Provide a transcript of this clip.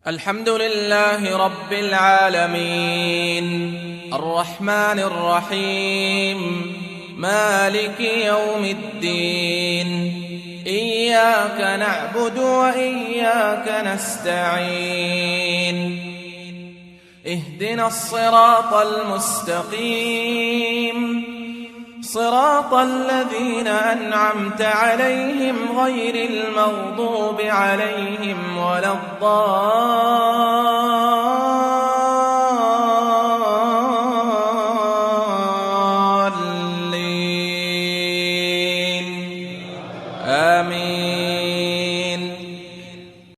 الحمد لله رب العالمين الرحمن الرحيم مالك يوم الدين إياك نعبد وإياك نستعين اهدنا الصراط المستقيم صراط الذين أنعمت عليهم غير المغضوب عليهم ولا الضالين